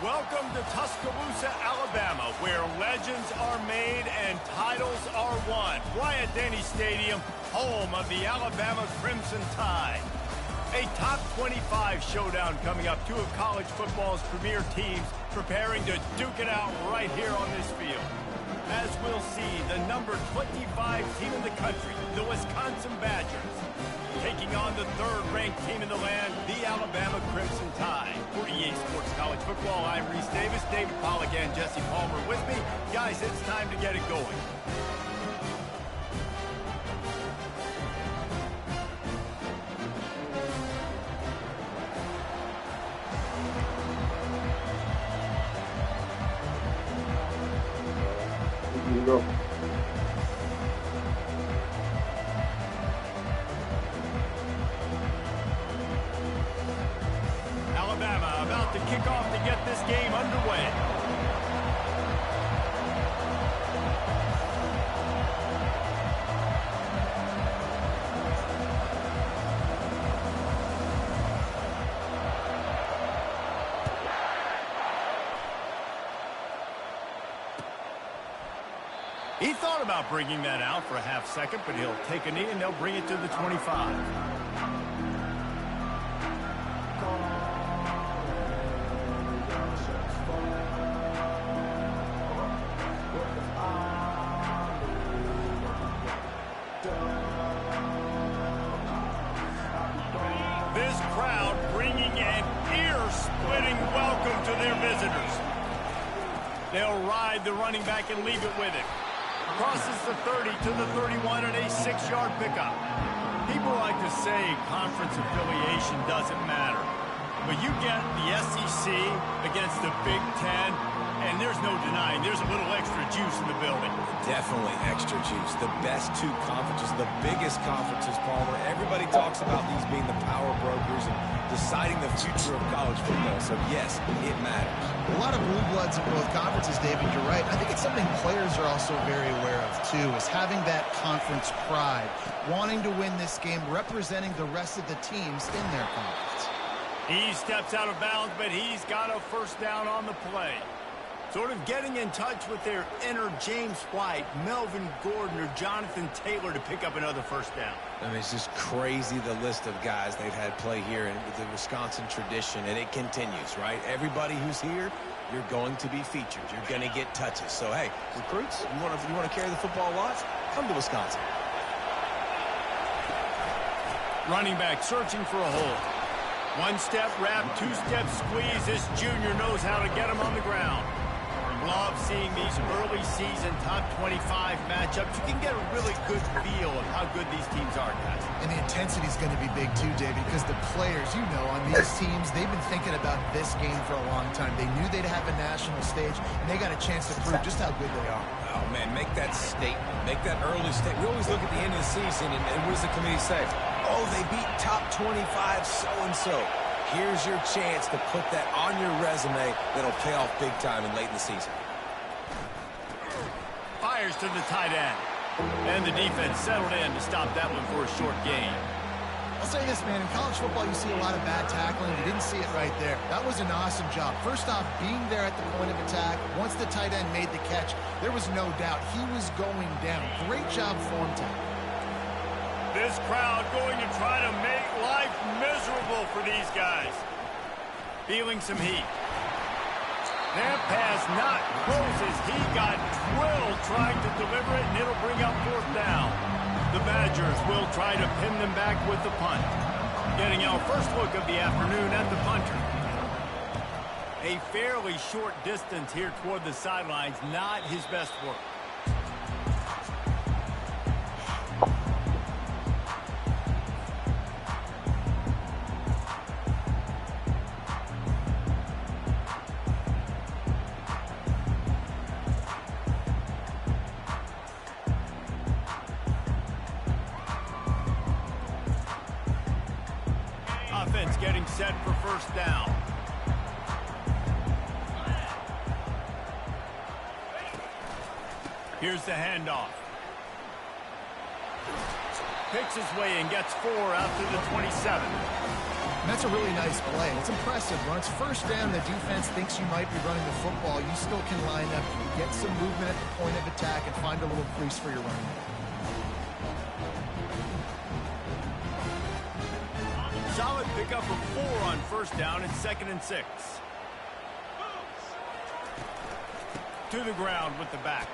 Welcome to Tuscaloosa, Alabama, where legends are made and titles are won. Bryant-Denny Stadium, home of the Alabama Crimson Tide. A top 25 showdown coming up. Two of college football's premier teams preparing to duke it out right here on this field. As we'll see, the number 25 team in the country, the Wisconsin Badgers, taking on the third-ranked team in the land, the Alabama Crimson Tide. For EA Sports College Football, I'm Reese Davis, David Pollack and Jesse Palmer with me. Guys, it's time to get it going. Go. Alabama about to kick off to get this game underway. He thought about bringing that out for a half second, but he'll take a knee and they'll bring it to the 25. This crowd bringing an ear-splitting welcome to their visitors. They'll ride the running back and leave it with it. Crosses the 30 to the 31 and a 6-yard pickup. People like to say conference affiliation doesn't matter. But you get the SEC against the Big Ten, and there's no denying there's a little extra juice in the building. Definitely extra juice. The best two conferences, the biggest conferences, Palmer. Everybody talks about these being the power brokers and deciding the future of college football. So, yes, it matters. A lot of blue bloods in both conferences, David. You're right. I think it's something players are also very aware of, too, is having that conference pride, wanting to win this game, representing the rest of the teams in their conference. He steps out of bounds, but he's got a first down on the play. Sort of getting in touch with their inner James White, Melvin Gordon, or Jonathan Taylor to pick up another first down. I mean, it's just crazy the list of guys they've had play here in the Wisconsin tradition, and it continues, right? Everybody who's here, you're going to be featured. You're going to get touches. So, hey, recruits, you want to carry the football a lot? Come to Wisconsin. Running back searching for a hole. One-step wrap, two-step squeeze. This junior knows how to get him on the ground. Love seeing these early season top 25 matchups. You can get a really good feel of how good these teams are, guys. And the intensity is going to be big too, David, because the players, you know, on these teams, they've been thinking about this game for a long time. They knew they'd have a national stage, and they got a chance to prove just how good they are. Oh, man, make that statement. Make that early statement. We always look at the end of the season, and what does the committee say? Oh, they beat top 25 so-and-so. Here's your chance to put that on your resume that'll pay off big time and late in the season. Fires to the tight end. And the defense settled in to stop that one for a short gain. I'll say this, man. In college football, you see a lot of bad tackling. You didn't see it right there. That was an awesome job. First off, being there at the point of attack. Once the tight end made the catch, there was no doubt he was going down. Great job for him, Tom. This crowd going to try to make life miserable for these guys. Feeling some heat. That pass not close as he got drilled trying to deliver it, and it'll bring up fourth down. The Badgers will try to pin them back with the punt. Getting our first look of the afternoon at the punter. A fairly short distance here toward the sidelines, not his best work. Offense getting set for first down. Here's the handoff. Picks his way and gets 4 out to the 27. And that's a really nice play. It's impressive. When it's first down, the defense thinks you might be running the football. You still can line up, get some movement at the point of attack, and find a little crease for your running back. Solid pickup of 4 on first down and 2nd and 6. To the ground with the back.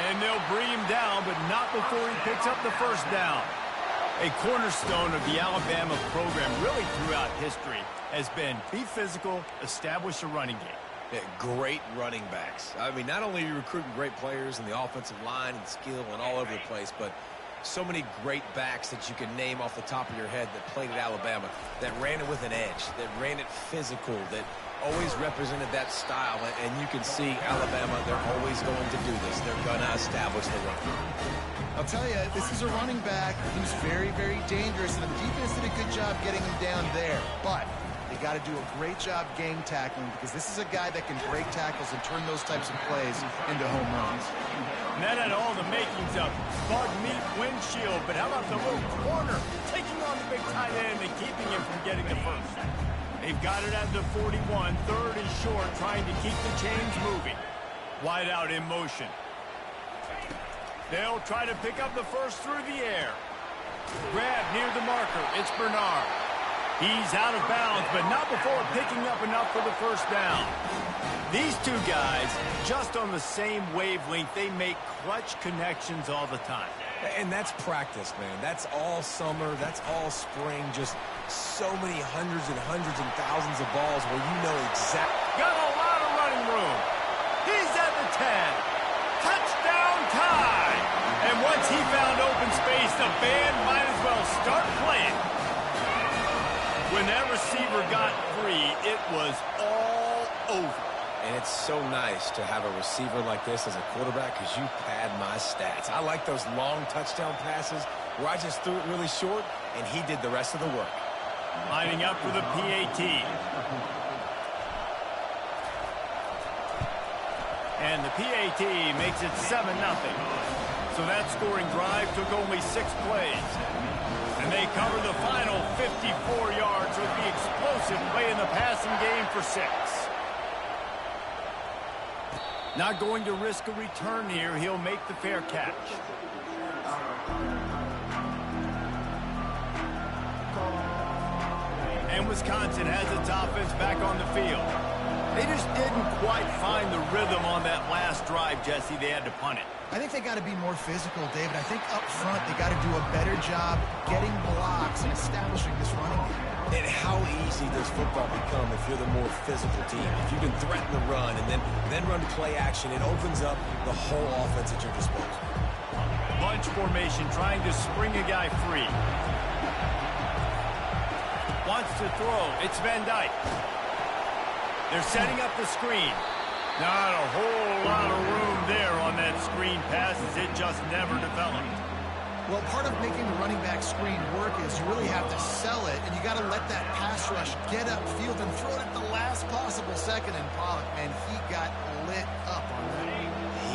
And they'll bring him down, but not before he picks up the first down. A cornerstone of the Alabama program really throughout history has been be physical, establish a running game. Yeah, great running backs. I mean, not only are you recruiting great players in the offensive line and skill and all over the place, but so many great backs that you can name off the top of your head that played at Alabama, that ran it with an edge, that ran it physical, that always represented that style. And you can see Alabama, they're always going to do this. They're going to establish the run. I'll tell you, this is a running back who's very, very dangerous, and the defense did a good job getting him down there. But they got to do a great job game tackling, because this is a guy that can break tackles and turn those types of plays into home runs. And that had all the makings of bug meat windshield, but how about the little corner taking on the big tight end and keeping him from getting the first? They've got it at the 41, 3rd and short, trying to keep the chains moving. Wide out in motion. They'll try to pick up the first through the air. Grab near the marker. It's Bernard. He's out of bounds, but not before picking up enough for the first down. These two guys, just on the same wavelength, they make clutch connections all the time. And that's practice, man. That's all summer. That's all spring. Just so many hundreds and thousands of balls where you know exactly. Got a lot of running room. He's at the 10. Touchdown time. And once he found open space, the band might as well start playing. When that receiver got free, it was all over. And it's so nice to have a receiver like this as a quarterback, because you pad my stats. I like those long touchdown passes where I just threw it really short, and he did the rest of the work. Lining up for the PAT. And the PAT makes it 7-0. So that scoring drive took only 6 plays. And they cover the final 54 yards with the explosive play in the passing game for 6. Not going to risk a return here. He'll make the fair catch. And Wisconsin has its offense back on the field. They just didn't quite find the rhythm on that last drive, Jesse. They had to punt it. I think they got to be more physical, David. I think up front they got to do a better job getting blocks and establishing this running game. And how easy does football become if you're the more physical team? If you can threaten the run and then run play action, it opens up the whole offense at your disposal. Bunch formation, trying to spring a guy free. Wants to throw. It's Van Dyke. They're setting up the screen. Not a whole lot of room there on that screen pass, as it just never developed. Well, part of making the running back screen work is you really have to sell it, and you got to let that pass rush get upfield and throw it at the last possible second. And Pollock, man, he got lit up on that.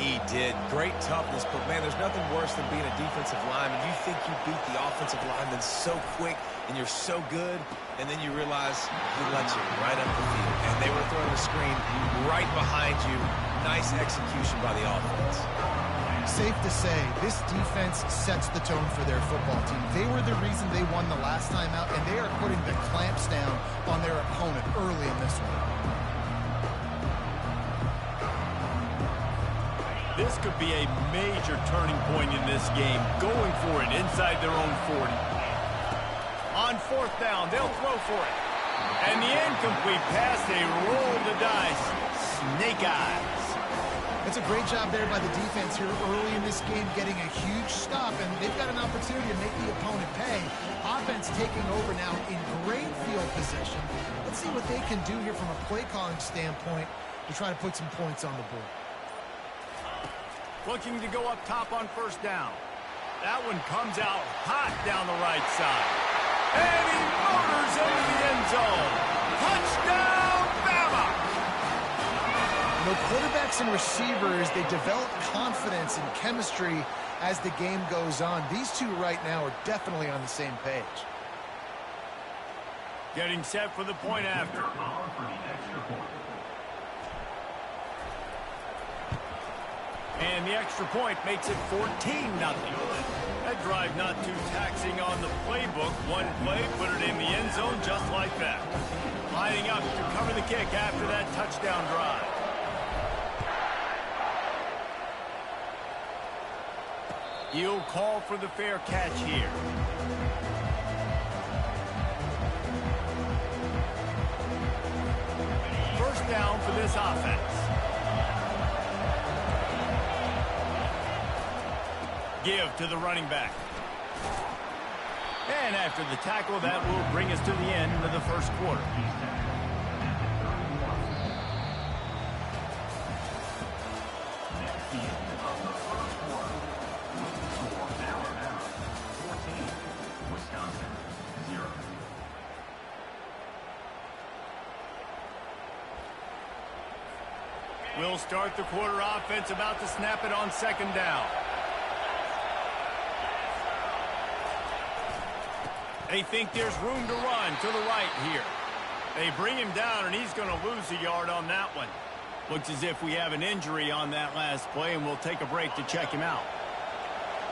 He did. Great toughness, but, man, there's nothing worse than being a defensive lineman. You think you beat the offensive lineman so quick, and you're so good, and then you realize he let you right up the field. And they were throwing the screen right behind you. Nice execution by the offense. Safe to say, this defense sets the tone for their football team. They were the reason they won the last time out, and they are putting the clamps down on their opponent early in this one. This could be a major turning point in this game, going for it inside their own 40. On 4th down, they'll throw for it. And the incomplete pass, they roll the dice. Snake eyes. It's a great job there by the defense here early in this game, getting a huge stop, and they've got an opportunity to make the opponent pay. Offense taking over now in great field position. Let's see what they can do here from a play calling standpoint to try to put some points on the board. Looking to go up top on 1st down. That one comes out hot down the right side. And he motors into the end zone. Touchdown, Bama! You know, quarterbacks and receivers, they develop confidence and chemistry as the game goes on. These two right now are definitely on the same page. Getting set for the point after. And the extra point makes it 14-0. That drive not too taxing on the playbook. One play, put it in the end zone just like that. Lining up to cover the kick after that touchdown drive. He'll call for the fair catch here. First down for this offense. Give to the running back. And after the tackle, that will bring us to the end of the first quarter. We'll start the quarter offense, about to snap it on second down. They think there's room to run to the right here. They bring him down, and he's going to lose a yard on that one. Looks as if we have an injury on that last play, and we'll take a break to check him out.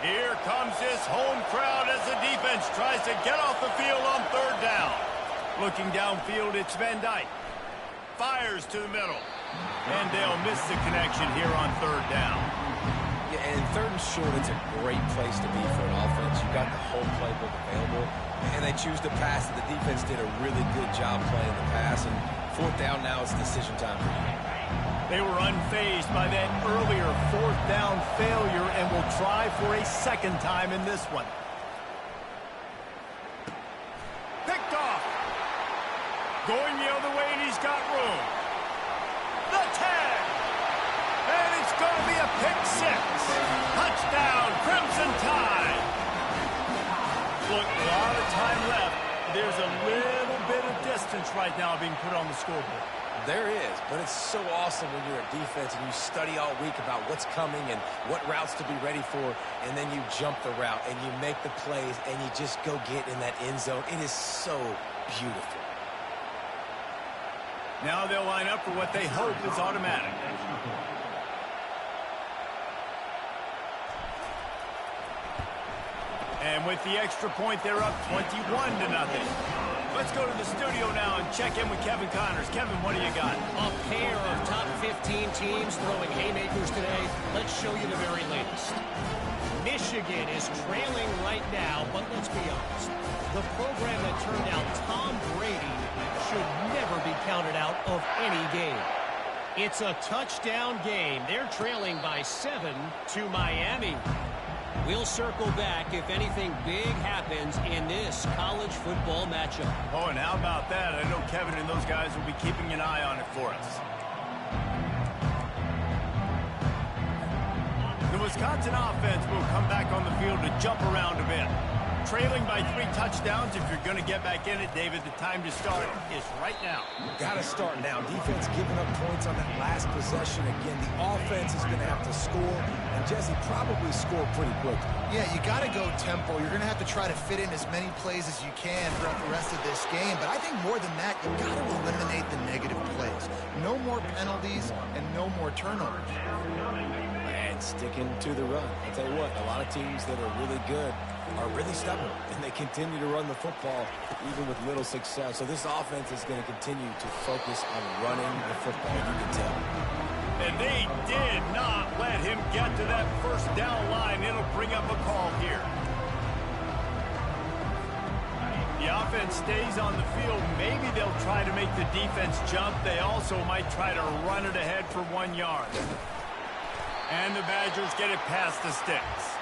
Here comes this home crowd as the defense tries to get off the field on third down. Looking downfield, it's Van Dyke. Fires to the middle. And they'll miss the connection here on third down. Yeah, and third and short, it's a great place to be for an offense. You've got the whole playbook available, and they choose to pass. The defense did a really good job playing the pass, and fourth down now, it's decision time for you. They were unfazed by that earlier fourth down failure and will try for a second time in this one. Picked off. Going the other way, and he's got room. The tag. And it's going to be a pick six. Touchdown, Crimson Tide. Look, a lot of time left. There's a little bit of distance right now being put on the scoreboard. There is, but it's so awesome when you're a defense and you study all week about what's coming and what routes to be ready for, and then you jump the route and you make the plays and you just go get in that end zone. It is so beautiful. Now they'll line up for what they hope is automatic. And with the extra point, they're up 21-0. Let's go to the studio now and check in with Kevin Connors. Kevin, what do you got? A pair of top 15 teams throwing haymakers today. Let's show you the very latest. Michigan is trailing right now, but let's be honest. The program that turned out Tom Brady should never be counted out of any game. It's a touchdown game. They're trailing by 7 to Miami. We'll circle back if anything big happens in this college football matchup. Oh, and how about that? I know Kevin and those guys will be keeping an eye on it for us. The Wisconsin offense will come back on the field to jump around a bit. Trailing by 3 touchdowns. If you're going to get back in it, David, the time to start is right now. Got to start now. Defense giving up points on that last possession. Again, the offense is going to have to score, and Jesse probably score pretty quickly. Yeah, you got to go tempo. You're going to have to try to fit in as many plays as you can throughout the rest of this game. But I think more than that, you got to eliminate the negative plays. No more penalties and no more turnovers. And sticking to the run. I'll tell you what, a lot of teams that are really good are really stubborn, and they continue to run the football even with little success. So this offense is going to continue to focus on running the football, you can tell. And they did not let him get to that first down line. It'll bring up a call here. The offense stays on the field. Maybe they'll try to make the defense jump. They also might try to run it ahead for 1 yard. And the Badgers get it past the sticks.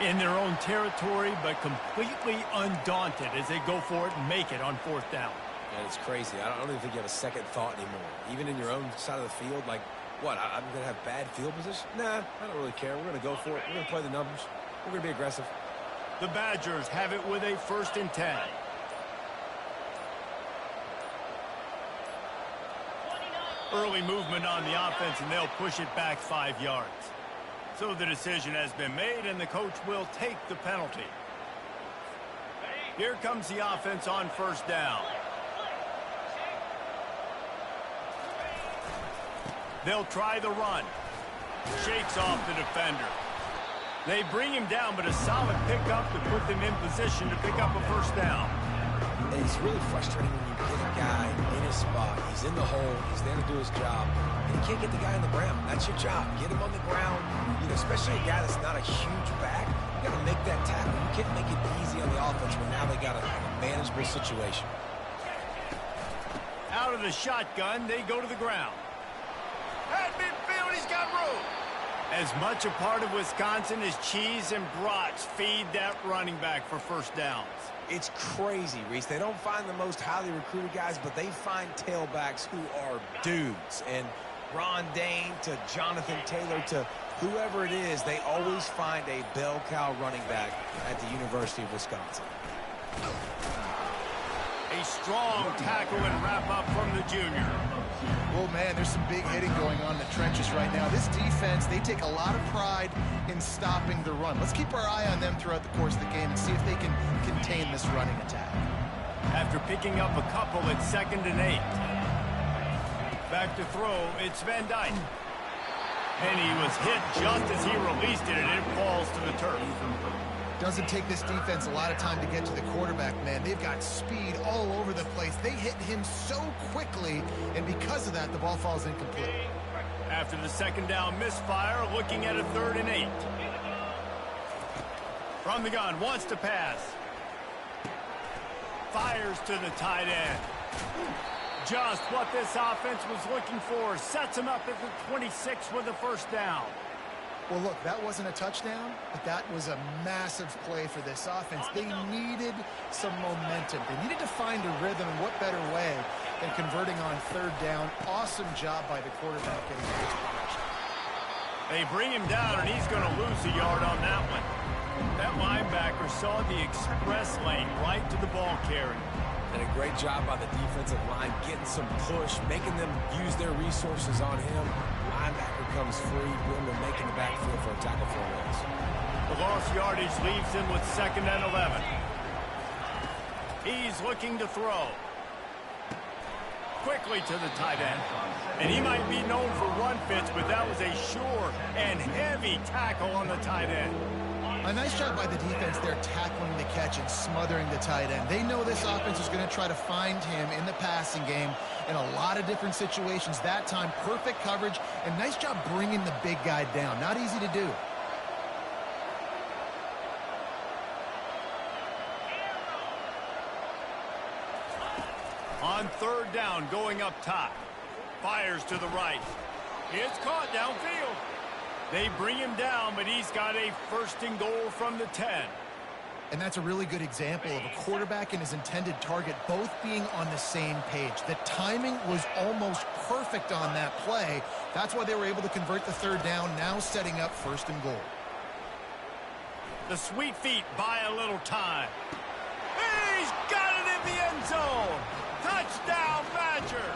In their own territory, but completely undaunted as they go for it and make it on fourth down. And it's crazy. I don't even think you have a second thought anymore. Even in your own side of the field, like, what, I'm going to have bad field position? Nah, I don't really care. We're going to go for it. We're going to play the numbers. We're going to be aggressive. The Badgers have it with a 1st and 10. Early movement on the offense, and they'll push it back 5 yards. So the decision has been made, and the coach will take the penalty. Here comes the offense on first down. They'll try the run. Shakes off the defender. They bring him down, but a solid pickup to put them in position to pick up a first down. And it's really frustrating when you get a guy in his spot. He's in the hole. He's there to do his job. And you can't get the guy on the ground. That's your job. Get him on the ground. You know, especially a guy that's not a huge back. You got to make that tackle. You can't make it easy on the offense when now they got a manageable situation. Out of the shotgun, they go to the ground. At midfield, he's got room. As much a part of Wisconsin as cheese and brats feed that running back for first downs. It's crazy, Reese. They don't find the most highly recruited guys, but they find tailbacks who are dudes. And Ron Dane to Jonathan Taylor to whoever it is, they always find a bell cow running back at the University of Wisconsin. A strong tackle and wrap-up from the junior. Oh, man, there's some big hitting going on in the trenches right now. This defense, they take a lot of pride in stopping the run. Let's keep our eye on them throughout the course of the game and see if they can contain this running attack. After picking up a couple at 2nd and 8. Back to throw, it's Van Dyke. And he was hit just as he released it, and it falls to the turf. Doesn't take this defense a lot of time to get to the quarterback, man. They've got speed all over the place. They hit him so quickly, and because of that, the ball falls incomplete. After the 2nd down misfire, looking at a 3rd and 8. From the gun, wants to pass. Fires to the tight end. Just what this offense was looking for. Sets him up at the 26 with the first down. Well, look, that wasn't a touchdown, but that was a massive play for this offense. They needed some momentum. They needed to find a rhythm, and what better way than converting on 3rd down. Awesome job by the quarterback getting the position. They bring him down, and he's going to lose a yard on that one. That linebacker saw the express lane right to the ball carrier. And a great job by the defensive line, getting some push, making them use their resources on him. Linebacker comes free, boom, and making the backfield for a tackle for a loss. The lost yardage leaves him with 2nd and 11. He's looking to throw. Quickly to the tight end. And he might be known for run fits, but that was a sure and heavy tackle on the tight end. A nice job by the defense there, tackling the catch and smothering the tight end. They know this offense is going to try to find him in the passing game in a lot of different situations. That time, perfect coverage, and nice job bringing the big guy down. Not easy to do. On 3rd down, going up top. Fires to the right. It's caught downfield. They bring him down, but he's got a 1st and goal from the 10. And that's a really good example of a quarterback and his intended target both being on the same page. The timing was almost perfect on that play. That's why they were able to convert the 3rd down, now setting up 1st and goal. The sweet feet buy a little time. He's got it in the end zone. Touchdown, Badger.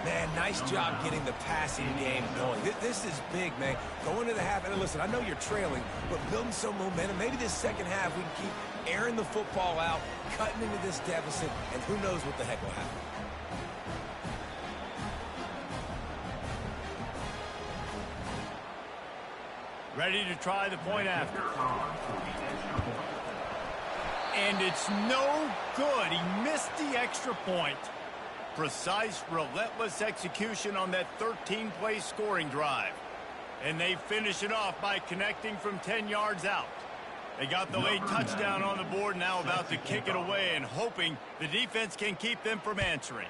Man, nice job getting the passing game going. This is big, man. Going to the half, and listen, I know you're trailing, but building some momentum. Maybe this 2nd half we can keep airing the football out, cutting into this deficit, and who knows what the heck will happen. Ready to try the point after. And it's no good. He missed the extra point. Precise, relentless execution on that 13-play scoring drive. And they finish it off by connecting from 10 yards out. They got the late touchdown on the board, now about to kick it away and hoping the defense can keep them from answering.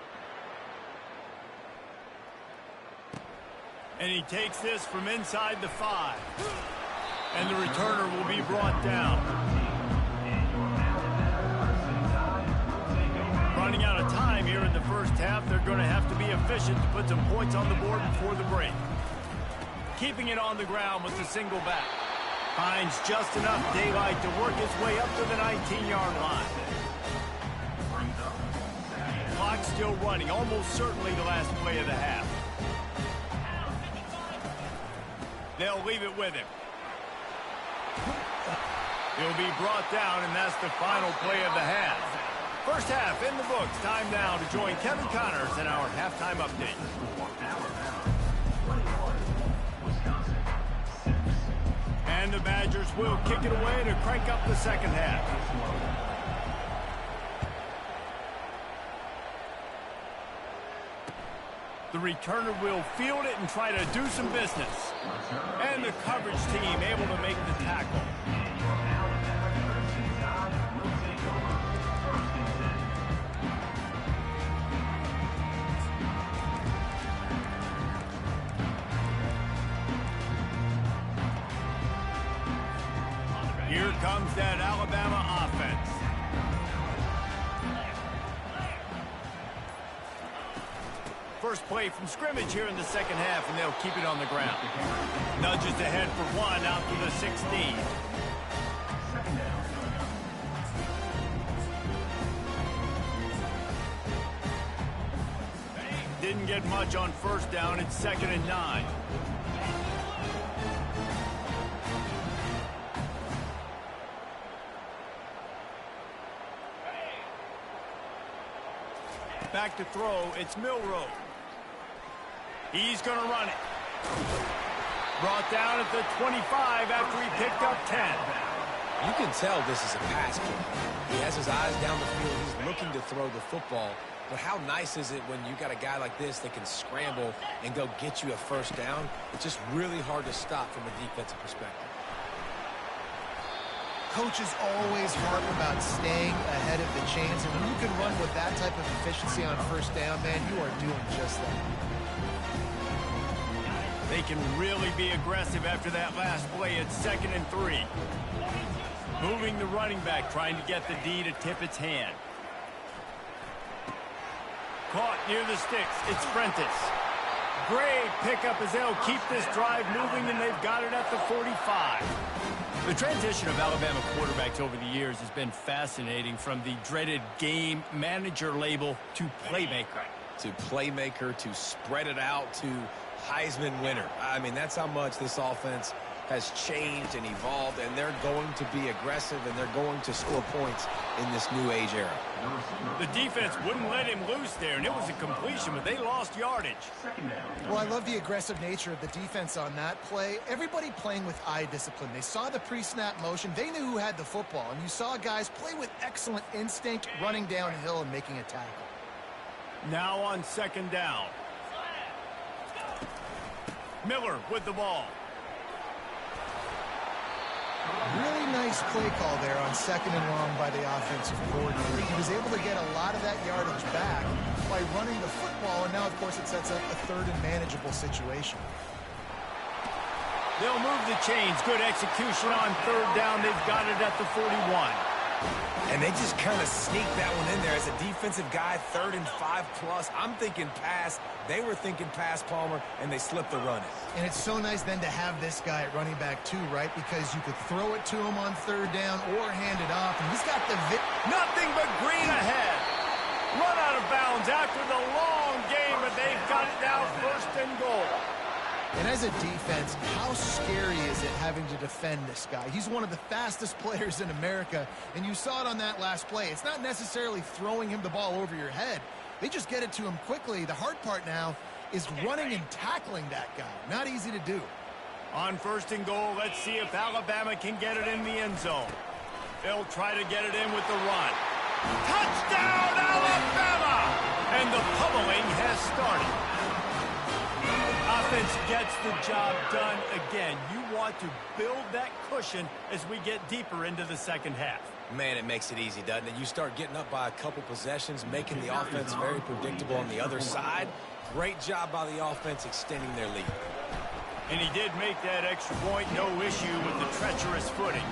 And he takes this from inside the 5. And the returner will be brought down. Running out of time here in the first half, they're going to have to be efficient to put some points on the board before the break. Keeping it on the ground with the single back. Finds just enough daylight to work his way up to the 19-yard line. Clock still running, almost certainly the last play of the half. They'll leave it with him. He'll be brought down, and that's the final play of the half. First half in the books. Time now to join Kevin Connors in our halftime update. And the Badgers will kick it away to crank up the second half. The returner will field it and try to do some business. And the coverage team able to make the tackle. Here comes that Alabama offense. First play from scrimmage here in the second half, and they'll keep it on the ground. Nudges ahead for one out to the 16. Didn't get much on first down. It's 2nd and 9. Back to throw, it's Milroe. He's going to run it. Brought down at the 25 after he picked up 10. You can tell this is a pass play. He has his eyes down the field. He's looking to throw the football. But how nice is it when you got a guy like this that can scramble and go get you a first down? It's just really hard to stop from a defensive perspective. Coaches always harp about staying ahead of the chains, and when you can run with that type of efficiency on first down, man, you are doing just that. They can really be aggressive after that last play. It's 2nd and 3. Moving the running back, trying to get the D to tip its hand. Caught near the sticks. It's Prentice. Great pickup as they'll keep this drive moving, and they've got it at the 45. The transition of Alabama quarterbacks over the years has been fascinating, from the dreaded game manager label to playmaker. To playmaker, to spread it out, to Heisman winner. I mean, that's how much this offense has changed and evolved, and they're going to be aggressive, and they're going to score points in this new age era. The defense wouldn't let him loose there, and it was a completion, but they lost yardage. Well, I love the aggressive nature of the defense on that play. Everybody playing with eye discipline. They saw the pre-snap motion. They knew who had the football, and you saw guys play with excellent instinct, running downhill and making a tackle. Now on 2nd down. Miller with the ball. Really nice play call there on 2nd and long by the offensive coordinator. He was able to get a lot of that yardage back by running the football, and now, of course, it sets up a 3rd and manageable situation. They'll move the chains. Good execution on 3rd down. They've got it at the 41. And they just kind of sneak that one in there. As a defensive guy, 3rd and 5+. I'm thinking pass. They were thinking pass, Palmer, and they slipped the run. And it's so nice then to have this guy at running back too, right? Because you could throw it to him on 3rd down or hand it off, and he's got the nothing but green ahead. Run out of bounds after the long game, but they've got it now 1st and goal. And as a defense, how scary is it having to defend this guy? He's one of the fastest players in America, and you saw it on that last play. It's not necessarily throwing him the ball over your head. They just get it to him quickly. The hard part now is running and tackling that guy. Not easy to do. On 1st and goal, let's see if Alabama can get it in the end zone. They'll try to get it in with the run. Touchdown, Alabama! And the pummeling has started. Offense gets the job done again. You want to build that cushion as we get deeper into the second half. Man, it makes it easy, doesn't it? You start getting up by a couple possessions, making the offense very predictable on the other side. Great job by the offense extending their lead. And he did make that extra point. No issue with the treacherous footing.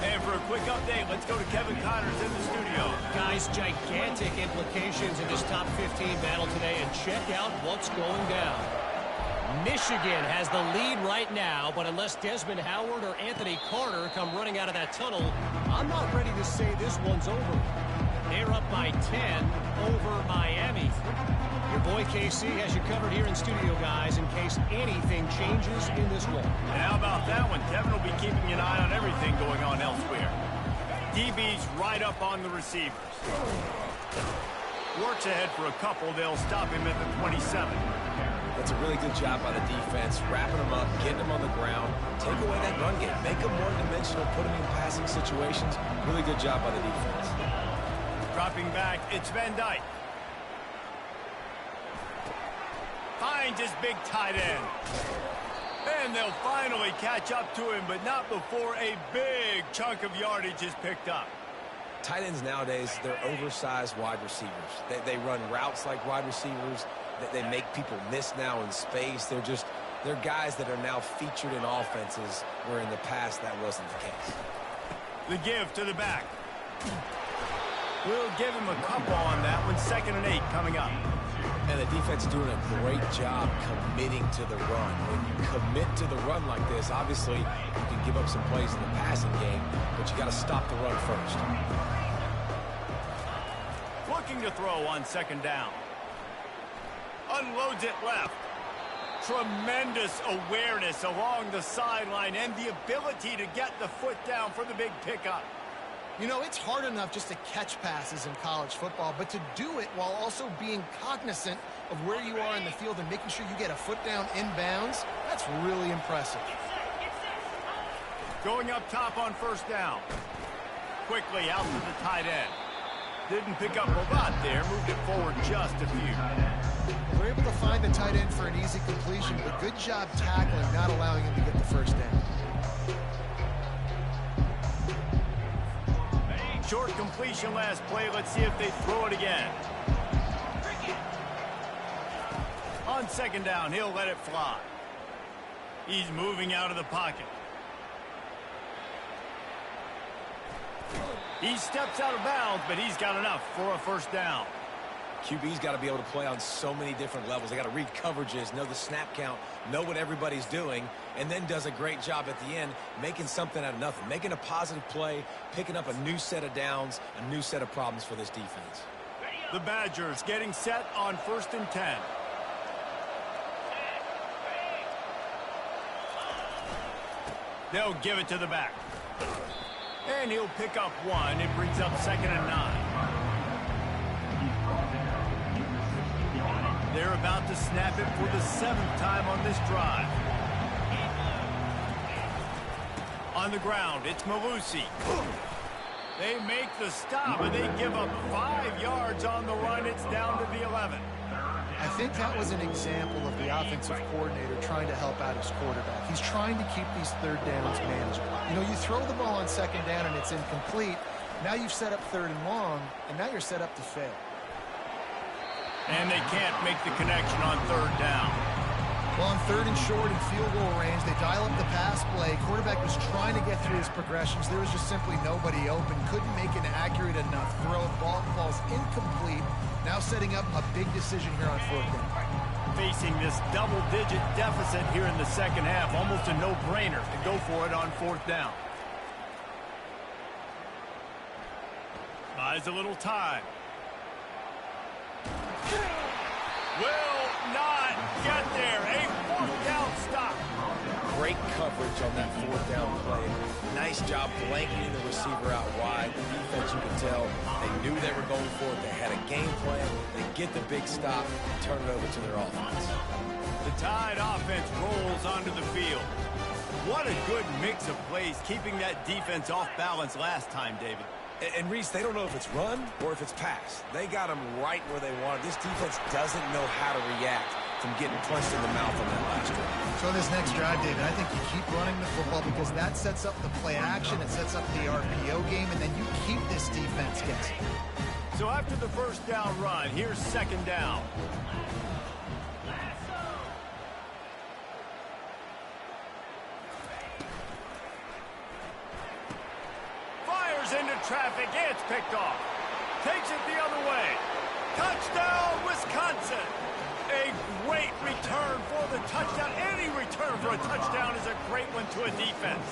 And for a quick update, let's go to Kevin Connors in the studio. Guys, gigantic implications in this top 15 battle today, and check out what's going down. Michigan has the lead right now, but unless Desmond Howard or Anthony Carter come running out of that tunnel, I'm not ready to say this one's over. They're up by 10 over Miami. Your boy KC has you covered here in studio, guys, in case anything changes in this one. And how about that one? Kevin will be keeping an eye on everything going on elsewhere. DB's right up on the receivers. Works ahead for a couple. They'll stop him at the 27. That's a really good job by the defense, wrapping them up, getting them on the ground, take away that run game, make them one-dimensional, put them in passing situations. Really good job by the defense. Dropping back, it's Van Dyke. Finds his big tight end. And they'll finally catch up to him, but not before a big chunk of yardage is picked up. Tight ends nowadays, they're oversized wide receivers. They run routes like wide receivers. They make people miss now in space. They're guys that are now featured in offenses where in the past that wasn't the case. The give to the back. We'll give him a couple on that one. 2nd and 8 coming up. And the defense is doing a great job committing to the run. When you commit to the run like this, obviously you can give up some plays in the passing game, but you got to stop the run first. Looking to throw on 2nd down. Unloads it left. Tremendous awareness along the sideline and the ability to get the foot down for the big pickup. You know, it's hard enough just to catch passes in college football, but to do it while also being cognizant of where you are in the field and making sure you get a foot down inbounds, that's really impressive. Going up top on 1st down. Quickly out to the tight end. Didn't pick up a lot there, moved it forward just a few. We're able to find the tight end for an easy completion, but good job tackling, not allowing him to get the 1st down. Short completion last play. Let's see if they throw it again. On 2nd down, he'll let it fly. He's moving out of the pocket. He steps out of bounds, but he's got enough for a 1st down. QB's got to be able to play on so many different levels. They got to read coverages, know the snap count, know what everybody's doing, and then does a great job at the end making something out of nothing, making a positive play, picking up a new set of downs, a new set of problems for this defense. The Badgers getting set on 1st and 10. They'll give it to the back. And he'll pick up 1. It brings up 2nd and 9. They're about to snap it for the 7th time on this drive. On the ground, it's Malusi. They make the stop, and they give up 5 yards on the run. It's down to the 11. I think that was an example of the offensive coordinator trying to help out his quarterback. He's trying to keep these 3rd downs manageable. You know, you throw the ball on 2nd down and it's incomplete. Now you've set up 3rd and long, and now you're set up to fail. And they can't make the connection on 3rd down. Well, on 3rd and short and field goal range, they dial up the pass play. Quarterback was trying to get through his progressions. There was just simply nobody open. Couldn't make an accurate enough throw. Ball falls incomplete. Now setting up a big decision here on 4th down. Facing this double-digit deficit here in the 2nd half. Almost a no-brainer to go for it on 4th down. Buys a little time. Will not get there. A 4th down stop. Great coverage on that 4th down play. Nice job blanketing the receiver out wide. The defense, you can tell, they knew they were going for it. They had a game plan. They get the big stop and turn it over to their offense. The Tide offense rolls onto the field. What a good mix of plays, keeping that defense off balance last time, David. And Reese, they don't know if it's run or if it's pass. They got them right where they want it. This defense doesn't know how to react from getting punched in the mouth on that last drive. So this next drive, David, I think you keep running the football because that sets up the play action, it sets up the RPO game, and then you keep this defense guessing. So after the 1st down run, here's 2nd down. Into traffic, it's picked off. Takes it the other way. Touchdown, Wisconsin. A great return for the touchdown. Any return for a touchdown is a great one to a defense.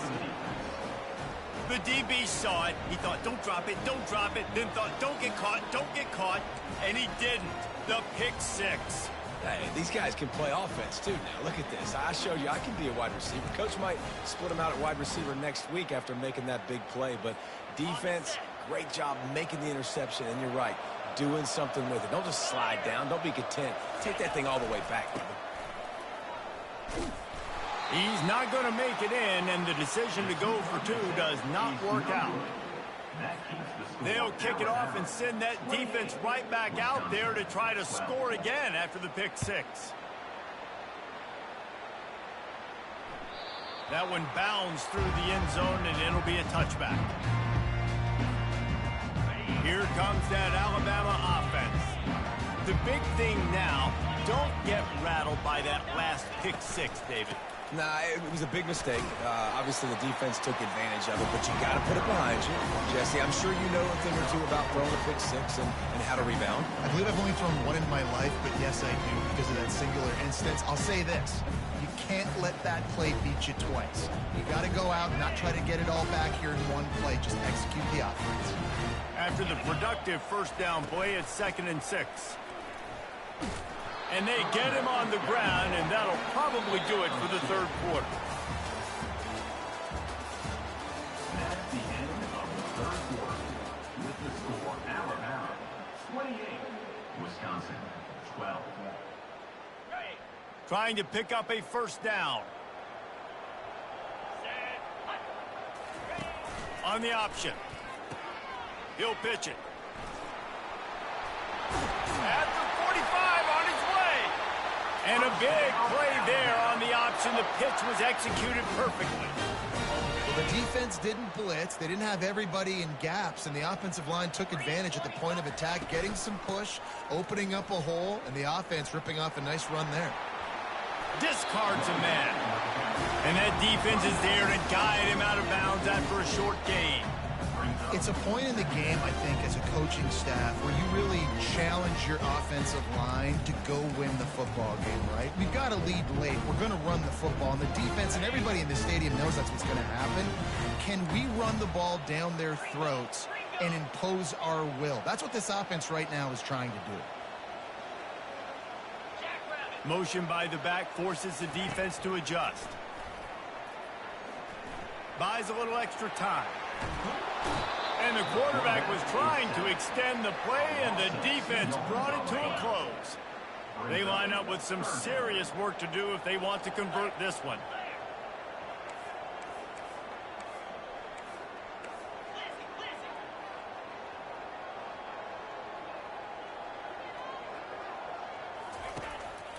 The DB saw it. He thought, don't drop it, then thought, don't get caught, and he didn't. The pick 6. Hey, these guys can play offense, too, now. Look at this. I showed you I can be a wide receiver. Coach might split him out at wide receiver next week after making that big play, but Defense, great job making the interception, and you're right, doing something with it. Don't just slide down. Don't be content. Take that thing all the way back, brother. He's not going to make it in, and the decision to go for two does not work out. They'll kick it off and send that defense right back out there to try to score again after the pick six. That one bounds through the end zone, and it'll be a touchback. Here comes that Alabama offense. The big thing now, don't get rattled by that last pick six, David. Nah, it was a big mistake. Obviously, the defense took advantage of it, but you got to put it behind you. Jesse, I'm sure you know a thing or two about throwing a pick six and how to rebound. I believe I've only thrown one in my life, but yes, I do because of that singular instance. I'll say this. You can't let that play beat you twice. You got to go out and not try to get it all back here in one play. Just execute the offense. After the productive first down play, it's 2nd and 6. And they get him on the ground, and that'll probably do it for the third quarter. That's the end of the third quarter. With the score, Alabama 28, Wisconsin 12. Trying to pick up a first down. On the option. He'll pitch it. At the 45, on his way. And a big play there on the option. The pitch was executed perfectly. Well, the defense didn't blitz. They didn't have everybody in gaps, and the offensive line took advantage at the point of attack, getting some push, opening up a hole, and the offense ripping off a nice run there. Discards a man. And that defense is there to guide him out of bounds after a short gain. It's a point in the game, I think, as a coaching staff where you really challenge your offensive line to go win the football game, right? We've got to lead late. We're going to run the football. And the defense and everybody in the stadium knows that's what's going to happen. Can we run the ball down their throats and impose our will? That's what this offense right now is trying to do. Motion by the back forces the defense to adjust. Buys a little extra time. And the quarterback was trying to extend the play, and the defense brought it to a close. They line up with some serious work to do if they want to convert this one.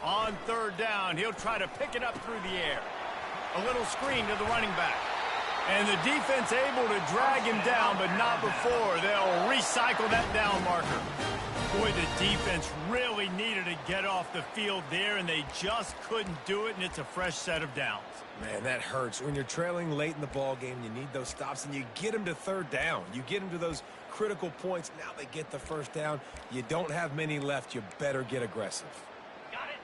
On third down, he'll try to pick it up through the air. A little screen to the running back. And the defense able to drag him down, but not before. They'll recycle that down marker. Boy, the defense really needed to get off the field there, and they just couldn't do it, and it's a fresh set of downs. Man, that hurts. When you're trailing late in the ball game, you need those stops, and you get them to third down. You get them to those critical points. Now they get the first down. You don't have many left. You better get aggressive.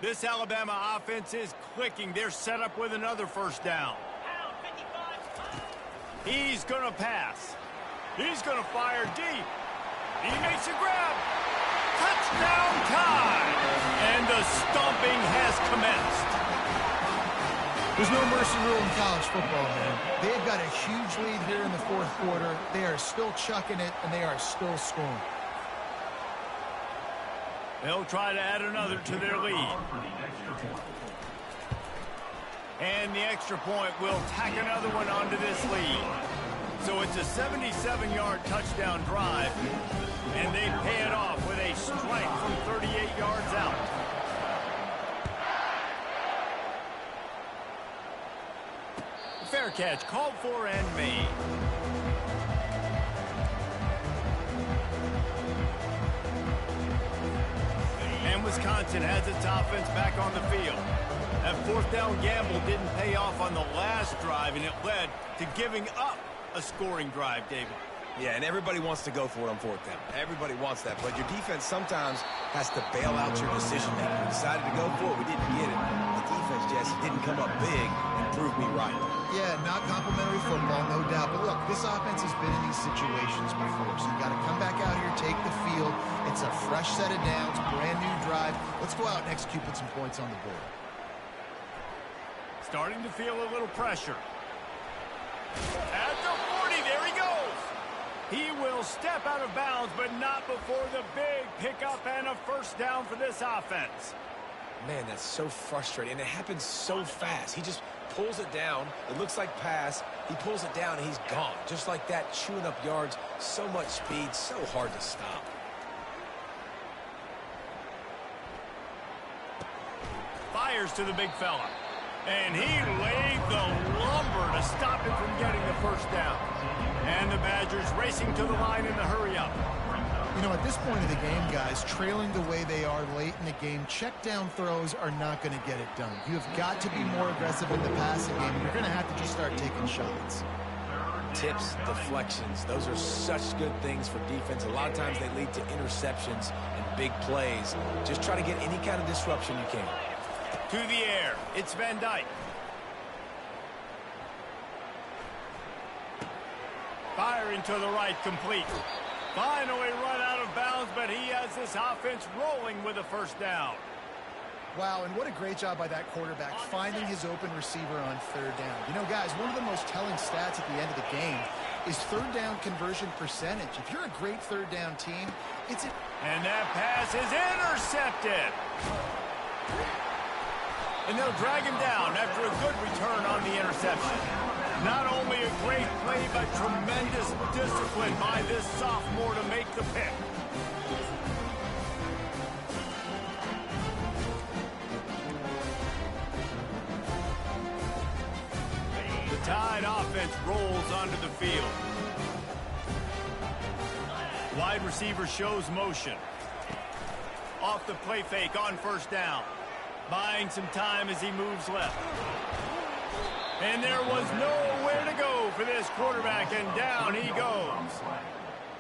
This Alabama offense is clicking. They're set up with another first down. He's going to pass. He's going to fire deep. He makes a grab. Touchdown time. And the stomping has commenced. There's no mercy rule in college football, man. They've got a huge lead here in the fourth quarter. They are still chucking it, and they are still scoring. They'll try to add another to their lead. And the extra point will tack another one onto this lead. So it's a 77-yard touchdown drive, and they pay it off with a strike from 38 yards out. Fair catch called for and made. And Wisconsin has its offense back on the field. That fourth down gamble didn't pay off on the last drive, and it led to giving up a scoring drive, David. Yeah, and everybody wants to go for it on fourth down. Everybody wants that, but your defense sometimes has to bail out your decision-making. We decided to go for it. We didn't get it. The defense, Jesse, didn't come up big and prove me right. Yeah, not complimentary football, no doubt. But look, this offense has been in these situations before, so you've got to come back out here, take the field. It's a fresh set of downs, brand new drive. Let's go out and execute with some points on the board. Starting to feel a little pressure. At the 40, there he goes. He will step out of bounds, but not before the big pickup and a first down for this offense. Man, that's so frustrating, and it happens so fast. He just pulls it down. It looks like pass. He pulls it down, and he's gone. Just like that, chewing up yards. So much speed, so hard to stop. Fires to the big fella. And he laid the lumber to stop him from getting the first down. And the Badgers racing to the line in the hurry-up. You know, at this point of the game, guys, trailing the way they are late in the game, check down throws are not going to get it done. You have got to be more aggressive in the passing game. You're going to have to just start taking shots. Tips, deflections, those are such good things for defense. A lot of times they lead to interceptions and big plays. Just try to get any kind of disruption you can. To the air, it's Van Dyke. Firing to the right, complete. Finally run out of bounds, but he has this offense rolling with a first down. Wow, and what a great job by that quarterback finding his open receiver on third down. You know, guys, one of the most telling stats at the end of the game is third down conversion percentage. If you're a great third down team, it's a... And that pass is intercepted. And they'll drag him down after a good return on the interception. Not only a great play, but tremendous discipline by this sophomore to make the pick. The Tide offense rolls onto the field. Wide receiver shows motion. Off the play fake on first down. Buying some time as he moves left. And there was nowhere to go for this quarterback, and down he goes.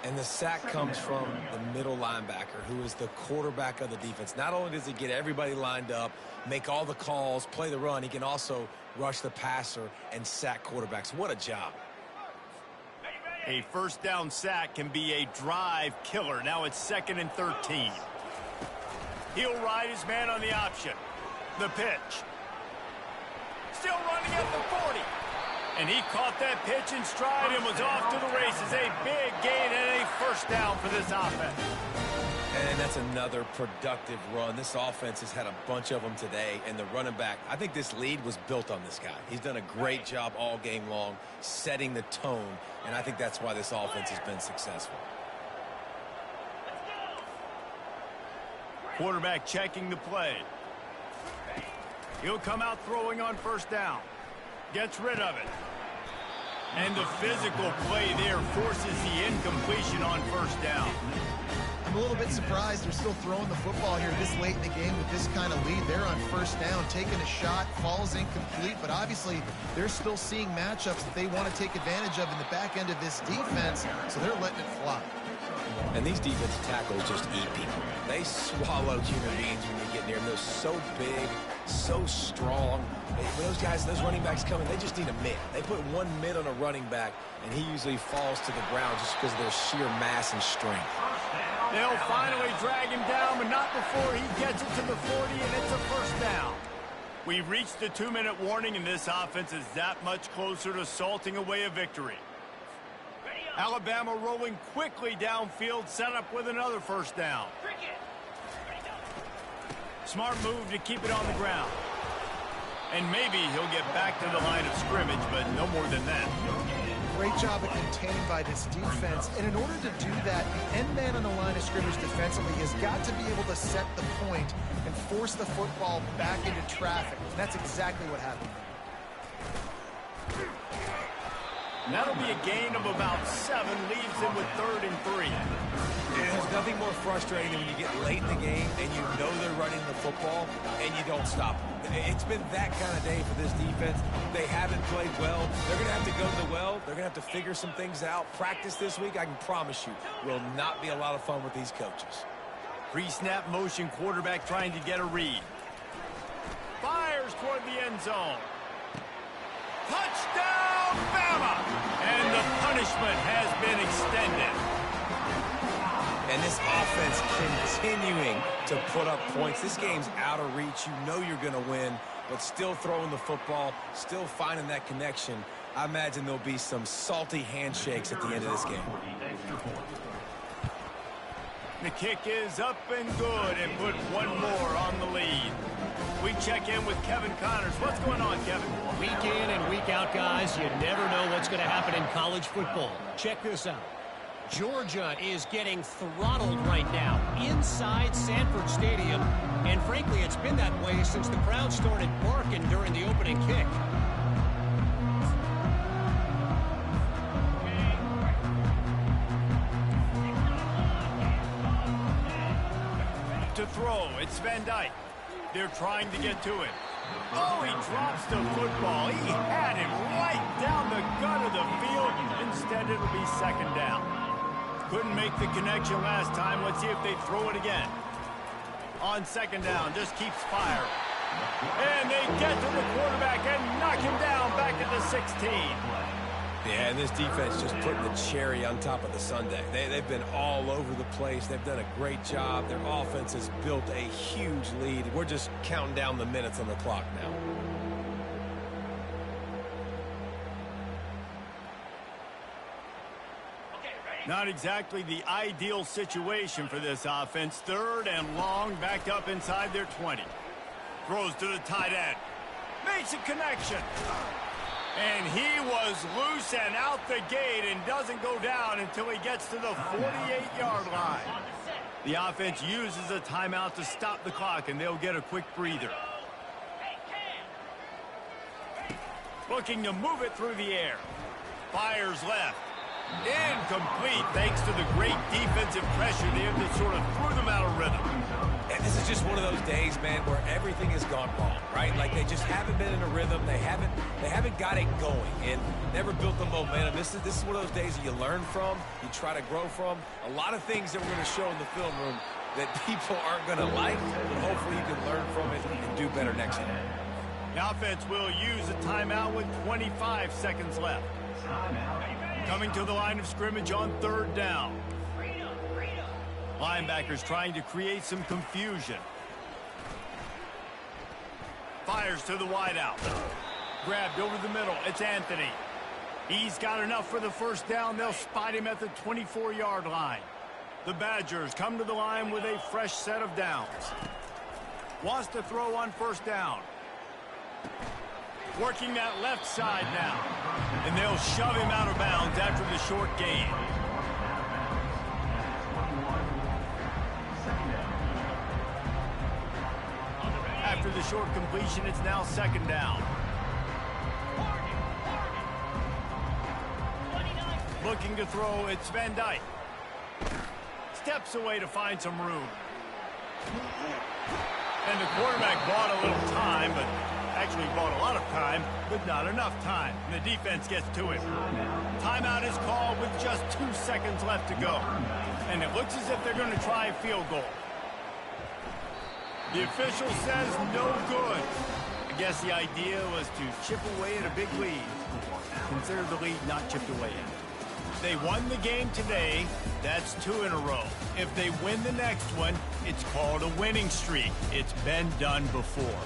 And the sack comes from the middle linebacker, who is the quarterback of the defense. Not only does he get everybody lined up, make all the calls, play the run, he can also rush the passer and sack quarterbacks. What a job. A first down sack can be a drive killer. Now it's 2nd and 13. He'll ride his man on the option. The pitch. Still running at the 40. And he caught that pitch in stride and was off to the races. A big gain and a first down for this offense. And that's another productive run. This offense has had a bunch of them today. And the running back, I think this lead was built on this guy. He's done a great job all game long, setting the tone. And I think that's why this offense has been successful. Quarterback checking the play. He'll come out throwing on first down. Gets rid of it. And the physical play there forces the incompletion on first down. I'm a little bit surprised they're still throwing the football here this late in the game with this kind of lead. They're on first down, taking a shot, falls incomplete, but obviously they're still seeing matchups that they want to take advantage of in the back end of this defense, so they're letting it fly. And these defensive tackles just eat people. They swallow human beings when they get near them. They're so big, so strong. When those guys, those running backs come in, they just need a mid. They put one mid on a running back, and he usually falls to the ground just because of their sheer mass and strength. They'll finally drag him down, but not before he gets it to the 40, and it's a first down. We've reached the 2-minute warning, and this offense is that much closer to salting away a victory. Alabama rolling quickly downfield, set up with another first down. Smart move to keep it on the ground. And maybe he'll get back to the line of scrimmage, but no more than that. Great job of containing by this defense. And in order to do that, the end man on the line of scrimmage defensively has got to be able to set the point and force the football back into traffic. And that's exactly what happened. And that'll be a gain of about 7, leaves him with 3rd and 3. There's nothing more frustrating than when you get late in the game and you know they're running the football and you don't stop them. It's been that kind of day for this defense. They haven't played well. They're going to have to go to the well. They're going to have to figure some things out. Practice this week, I can promise you, will not be a lot of fun with these coaches. Pre-snap motion, quarterback trying to get a read. Fires toward the end zone. Touchdown, Bama! And the punishment has been extended. And this offense continuing to put up points. This game's out of reach. You know you're going to win, but still throwing the football, still finding that connection. I imagine there'll be some salty handshakes at the end of this game. The kick is up and good and put one more on the lead. We check in with Kevin Connors. What's going on, Kevin? Week in and week out, guys, you never know what's going to happen in college football. Check this out. Georgia is getting throttled right now inside Sanford Stadium. And frankly, it's been that way since the crowd started barking during the opening kick. To throw, it's Van Dyke. They're trying to get to it. Oh, he drops the football. He had him right down the gut of the field. Instead, it'll be second down. Couldn't make the connection last time. Let's see if they throw it again. On second down, just keeps firing. And they get to the quarterback and knock him down back at the 16. Yeah, and this defense just putting the cherry on top of the sundae. They've been all over the place. They've done a great job. Their offense has built a huge lead. We're just counting down the minutes on the clock now. Not exactly the ideal situation for this offense. Third and long, backed up inside their 20. Throws to the tight end. Makes a connection. And he was loose and out the gate and doesn't go down until he gets to the 48-yard line. The offense uses a timeout to stop the clock, and they'll get a quick breather. Looking to move it through the air. Fires left. Incomplete, thanks to the great defensive pressure there that sort of threw them out of rhythm. And this is just one of those days, man, where everything has gone wrong, right? Like they just haven't been in a rhythm. They haven't got it going and never built the momentum. This is one of those days that you learn from, you try to grow from. A lot of things that we're going to show in the film room that people aren't going to like, but hopefully you can learn from it and do better next time. The offense will use a timeout with 25 seconds left. Coming to the line of scrimmage on third down. Linebackers trying to create some confusion. Fires to the wideout. Grabbed over the middle. It's Anthony. He's got enough for the first down. They'll spot him at the 24-yard line. The Badgers come to the line with a fresh set of downs. Wants to throw on first down. Working that left side now. And they'll shove him out of bounds after the short gain. After the short completion, it's now second down. Looking to throw, it's Van Dyke. Steps away to find some room. And the quarterback bought a little time, but actually bought a lot of time, but not enough time. And the defense gets to him. Timeout is called with just 2 seconds left to go. And it looks as if they're going to try a field goal. The official says no good. I guess the idea was to chip away at a big lead. Consider the lead not chipped away yet. They won the game today. That's 2 in a row. If they win the next one, it's called a winning streak. It's been done before.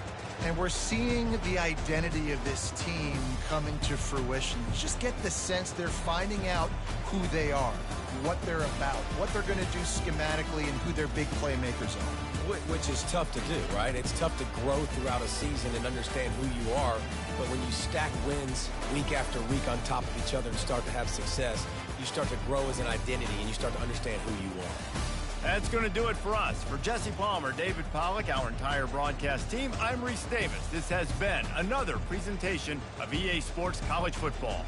And we're seeing the identity of this team coming to fruition. You just get the sense they're finding out who they are, what they're about, what they're going to do schematically, and who their big playmakers are. Which is tough to do, right? It's tough to grow throughout a season and understand who you are. But when you stack wins week after week on top of each other and start to have success, you start to grow as an identity and you start to understand who you are. That's going to do it for us. For Jesse Palmer, David Pollack, our entire broadcast team, I'm Reese Davis. This has been another presentation of EA Sports College Football.